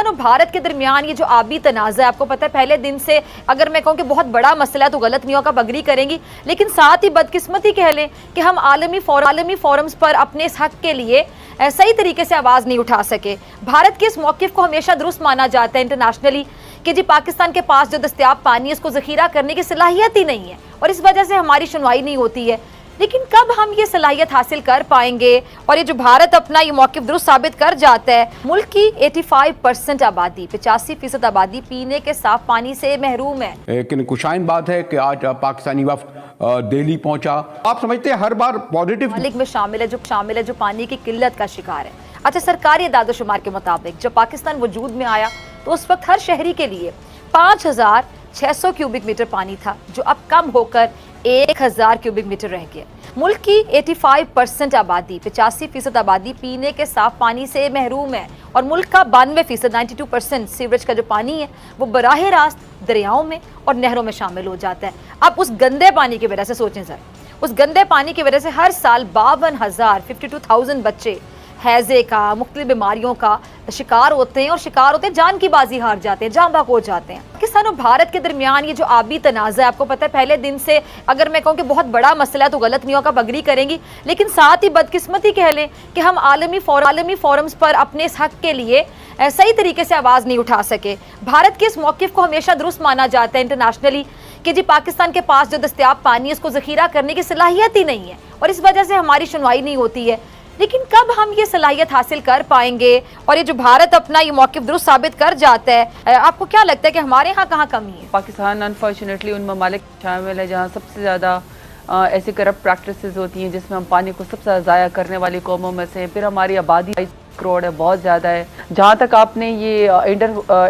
पाकिस्तान और भारत के दरमियान ये जो आबी तनाज़ा है, आपको पता है पहले दिन से, अगर मैं कहूँ कि बहुत बड़ा मसला है तो गलत नहीं होगा, अग्री करेंगी, लेकिन साथ ही बदकिस्मती कह लें कि हम आलमी फोरम्स पर अपने इस हक के लिए सही तरीके से आवाज़ नहीं उठा सके। भारत के इस मौक़िफ़ को हमेशा दुरुस्त माना जाता है इंटरनेशनली कि जी पाकिस्तान के पास जो दस्तयाब पानी है उसको ज़ख़ीरा करने की सलाहियत ही नहीं है और इस वजह से हमारी सुनवाई नहीं होती है। लेकिन कब हम ये सलाहियत हासिल कर पाएंगे और ये जो भारत अपना ये मौक़िफ़ दुरुस्त साबित कर जाता है। मुल्क की 85% आबादी, 85% आबादी पीने के साफ पानी से महरूम है। लेकिन खुशाइन बात है कि आज पाकिस्तानी वफ़द दिल्ली पहुंचा। आप समझते हैं हर बार पॉजिटिव मालिक में शामिल है जो पानी की किल्लत का शिकार है। अच्छा, सरकारी दादोशुमार के मुताबिक जब पाकिस्तान वजूद में आया तो उस वक्त हर शहरी के लिए 5600 क्यूबिक मीटर पानी था, जो अब कम होकर 1000 क्यूबिक मीटर रह गया। मुल्क की 85% आबादी, 85% आबादी पीने के साफ पानी से महरूम है और मुल्क का 92% 92% सीवरेज का जो पानी है वो बराह रास्त दरियाओं में और नहरों में शामिल हो जाता है। अब उस गंदे पानी की वजह से सोचें सर, उस गंदे पानी की वजह से हर साल 52,000 बच्चे हैज़े का, मुख्तलिफ बीमारियों का शिकार होते हैं और जान की बाजी हार जाते हैं, जान बाक हो जाते हैं। पाकिस्तान और भारत के दरमियान ये जो आबी तनाज़ा है, आपको पता है पहले दिन से, अगर मैं कहूँ कि बहुत बड़ा मसला है तो गलत नहीं होगा, अग्री करेंगी, लेकिन साथ ही बदकिस्मती कह लें कि हम आलमी फोरम्स पर अपने इस हक के लिए सही तरीके से आवाज़ नहीं उठा सके। भारत के इस मौक़िफ़ को हमेशा दुरुस्त माना जाता है इंटरनेशनली कि जी पाकिस्तान के पास जो दस्तयाब पानी है उसको ज़ख़ीरा करने की सलाहियत ही नहीं है और इस वजह से हमारी सुनवाई नहीं होती है। लेकिन कब हम ये सलाहियत हासिल कर पाएंगे और ये जो भारत अपना ये मौक़िफ़ दुरुस्त साबित कर जाता है, आपको क्या लगता है कि हमारे यहाँ कहाँ कमी है? पाकिस्तान अनफॉर्चुनेटली उन ममालिक शामिल है जहाँ सबसे ज़्यादा ऐसी करप्ट प्रैक्टिसेस होती हैं जिसमें हम पानी को सबसे ज़्यादा ज़ाया करने वाली कौमों में से। फिर हमारी आबादी 22 करोड़ है, बहुत ज़्यादा है। जहाँ तक आपने ये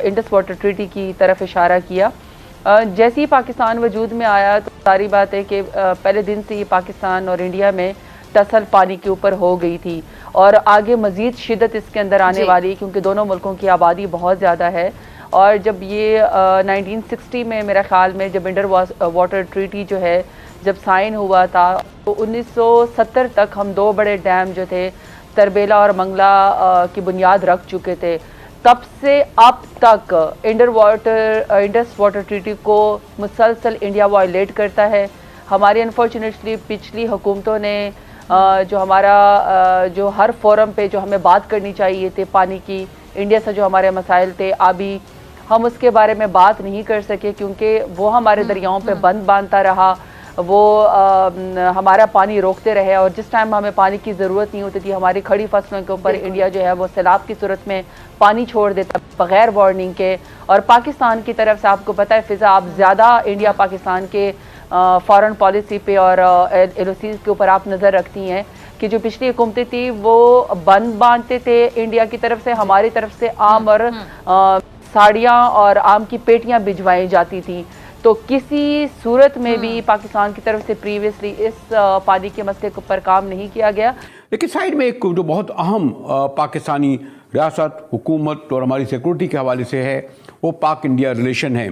इंडस वाटर ट्रीटी की तरफ इशारा किया, जैसे ही पाकिस्तान वजूद में आया तो सारी बात है कि पहले दिन से ये पाकिस्तान और इंडिया में टसल पानी के ऊपर हो गई थी और आगे मज़ीद शिद्दत इसके अंदर आने वाली, क्योंकि दोनों मुल्कों की आबादी बहुत ज़्यादा है। और जब ये 1960 में मेरा ख्याल में जब इंडर वाटर ट्रीटी जो है जब साइन हुआ था तो 1970 तक हम 2 बड़े डैम जो थे तरबेला और मंगला की बुनियाद रख चुके थे। तब से अब तक इंडस वाटर ट्रीटी को मुसलसल इंडिया वायलेट करता है। हमारी अनफॉर्चुनेटली पिछली हुकूमतों ने जो हमारा जो हर फोरम पे जो हमें बात करनी चाहिए थी पानी की, इंडिया से जो हमारे मसाइल थे अभी हम उसके बारे में बात नहीं कर सके, क्योंकि वो हमारे दरियाओं पे बंद बांधता रहा, वो हमारा पानी रोकते रहे और जिस टाइम हमें पानी की ज़रूरत नहीं होती थी हमारी खड़ी फसलों के ऊपर इंडिया जो है वो सैलाब की सूरत में पानी छोड़ देता बग़ैर वार्निंग के। और पाकिस्तान की तरफ से आपको पता है फ़िज़ा, आप ज़्यादा इंडिया पाकिस्तान के फॉरेन पॉलिसी पे और LOCs के ऊपर आप नज़र रखती हैं कि जो पिछली हुकूमतें थी वो बंद बांधते थे इंडिया की तरफ से, हमारी तरफ से आम और साड़ियाँ और आम की पेटियाँ भिजवाई जाती थी। तो किसी सूरत में भी पाकिस्तान की तरफ से प्रीवियसली इस पानी के मसले के ऊपर काम नहीं किया गया। लेकिन साइड में एक जो बहुत अहम पाकिस्तानी रियासत, हुकूमत और हमारी सिक्योरिटी के हवाले से है वो पाक इंडिया रिलेशन है,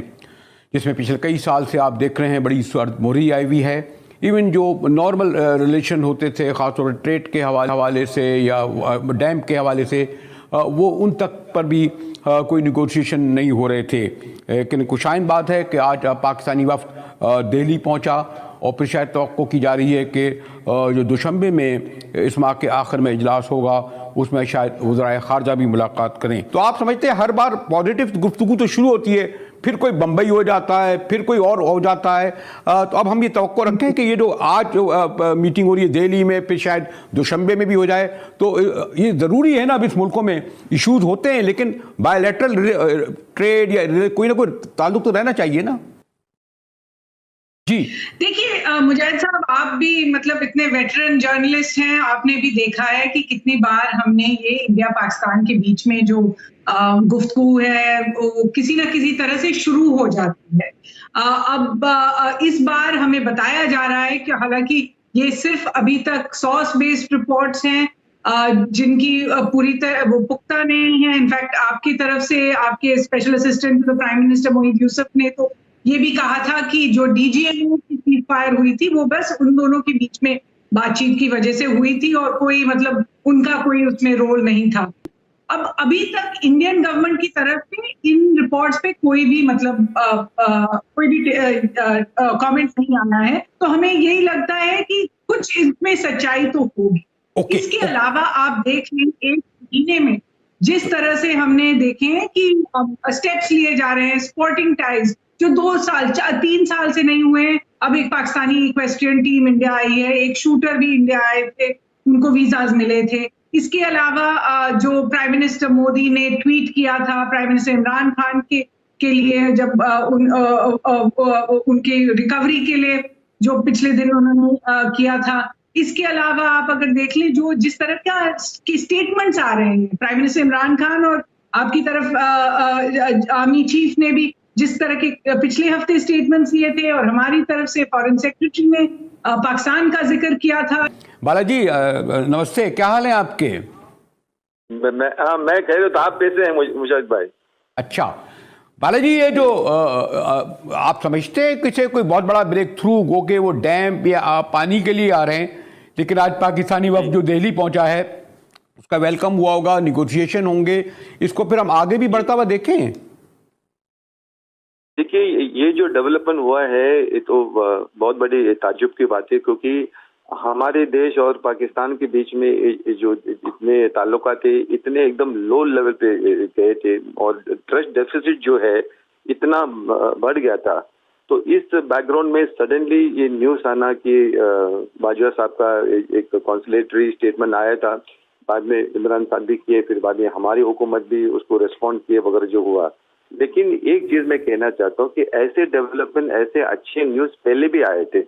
जिसमें पिछले कई साल से आप देख रहे हैं बड़ी मोहरी आई हुई है। इवन जो नॉर्मल रिलेशन होते थे ख़ासतौर पर ट्रेड के हवाले से या डैम के हवाले से, वो उन तक पर भी कोई निगोशिएशन नहीं हो रहे थे। लेकिन खुशाइन बात है कि आज पाकिस्तानी वफ़द दिल्ली पहुंचा और फिर शायद तवक्को की जा रही है कि जो दुशंबे में इस माह के आखिर में इजलास होगा उसमें शायद वज़राए ख़ारजा भी मुलाकात करें। तो आप समझते हैं हर बार पॉजिटिव गुफ्तगू तो शुरू होती है, फिर कोई बम्बई हो जाता है, फिर कोई और हो जाता है। तो अब हम ये तवक्को रखें कि ये जो आज जो मीटिंग हो रही है दिल्ली में, फिर शायद दुशंबे में भी हो जाए। तो ये ज़रूरी है ना, अब इस मुल्कों में इश्यूज होते हैं लेकिन बायलैटरल ट्रेड या कोई ना कोई ताल्लुक तो रहना चाहिए ना। जी देखिए मुजाहिद साहब, आप भी मतलब इतने वेटरन जर्नलिस्ट हैं, आपने भी देखा है कि कितनी बार हमने ये इंडिया पाकिस्तान के बीच में जो गुफ्तगू है वो किसी ना किसी तरह से शुरू हो जाती है। अब इस बार हमें बताया जा रहा है कि हालांकि ये सिर्फ अभी तक सोर्स बेस्ड रिपोर्ट्स हैं जिनकी पूरी तरह वो पुख्ता नहीं है। इनफैक्ट आपकी तरफ से आपके special assistant to the prime minister Mohit Yusuf ने तो ये भी कहा था कि जो DGMO की सीज फायर हुई थी वो बस उन दोनों के बीच में बातचीत की वजह से हुई थी और कोई मतलब उनका कोई उसमें रोल नहीं था। अब अभी तक इंडियन गवर्नमेंट की तरफ से इन रिपोर्ट्स पे कोई भी मतलब कोई भी कमेंट नहीं आना है, तो हमें यही लगता है कि कुछ इसमें सच्चाई तो होगी। ओके, इसके अलावा आप देख लें, एक महीने में जिस तरह से हमने देखे हैं कि स्टेप्स लिए जा रहे हैं, स्पोर्टिंग टाइज जो 2 साल 3 साल से नहीं हुए हैं। अब एक Pakistani equestrian team India I है, एक शूटर भी इंडिया आए थे, उनको वीजाज मिले थे। इसके अलावा जो प्राइम मिनिस्टर मोदी ने ट्वीट किया था प्राइम मिनिस्टर इमरान खान के लिए, जब उनके रिकवरी के लिए जो पिछले दिन उन्होंने किया था। इसके अलावा आप अगर देख लें जो जिस तरह की स्टेटमेंट्स आ रहे हैं प्राइम मिनिस्टर इमरान खान और आपकी तरफ आर्मी चीफ ने भी जिस तरह के पिछले हफ्ते स्टेटमेंट्स दिए थे, और हमारी तरफ से फॉरेन सेक्रेटरी ने पाकिस्तान का जिक्र किया था। बालाजी नमस्ते, क्या हाल है आपके? मैं कह रहा था, आप कैसे हैं मुजाहिद भाई? अच्छा बालाजी, ये जो आप समझते हैं कि कोई बहुत बड़ा ब्रेक थ्रू हो के वो डैम या पानी के लिए आ रहे हैं, लेकिन आज पाकिस्तानी वफ्द जो दिल्ली पहुंचा है उसका वेलकम हुआ होगा, निगोशिएशन होंगे, इसको फिर हम आगे भी बढ़ता हुआ देखें? देखिए, ये जो डेवलपमेंट हुआ है ये तो बहुत बड़ी ताज्जुब की बात है, क्योंकि हमारे देश और पाकिस्तान के बीच में जो इतने ताल्लुकात थे इतने एकदम लो लेवल पे गए थे, और ट्रस्ट डेफिसिट जो है इतना बढ़ गया था। तो इस बैकग्राउंड में सडनली ये न्यूज़ आना कि बाजवा साहब का एक कॉन्सुलेटरी स्टेटमेंट आया था, बाद में इमरान साहब भी किए, फिर बाद में हमारी हुकूमत भी उसको रिस्पॉन्ड किए वगैरह जो हुआ। लेकिन एक चीज मैं कहना चाहता हूँ कि ऐसे डेवलपमेंट, ऐसे अच्छे न्यूज़ पहले भी आए थे,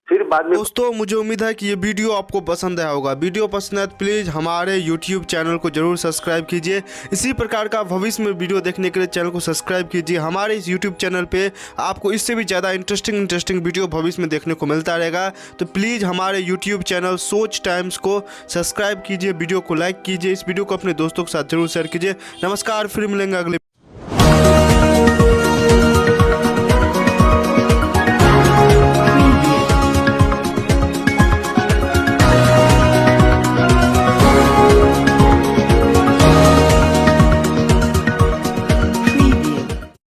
फिर बाद में। दोस्तों, मुझे उम्मीद है कि ये वीडियो आपको पसंद आया होगा। वीडियो पसंद है तो प्लीज़ हमारे YouTube चैनल को जरूर सब्सक्राइब कीजिए। इसी प्रकार का भविष्य में वीडियो देखने के लिए चैनल को सब्सक्राइब कीजिए। हमारे इस YouTube चैनल पे आपको इससे भी ज़्यादा इंटरेस्टिंग वीडियो भविष्य में देखने को मिलता रहेगा। तो प्लीज़ हमारे YouTube चैनल सोच टाइम्स को सब्सक्राइब कीजिए, वीडियो को लाइक कीजिए, इस वीडियो को अपने दोस्तों के साथ जरूर शेयर कीजिए। नमस्कार, फिर मिलेंगे अगले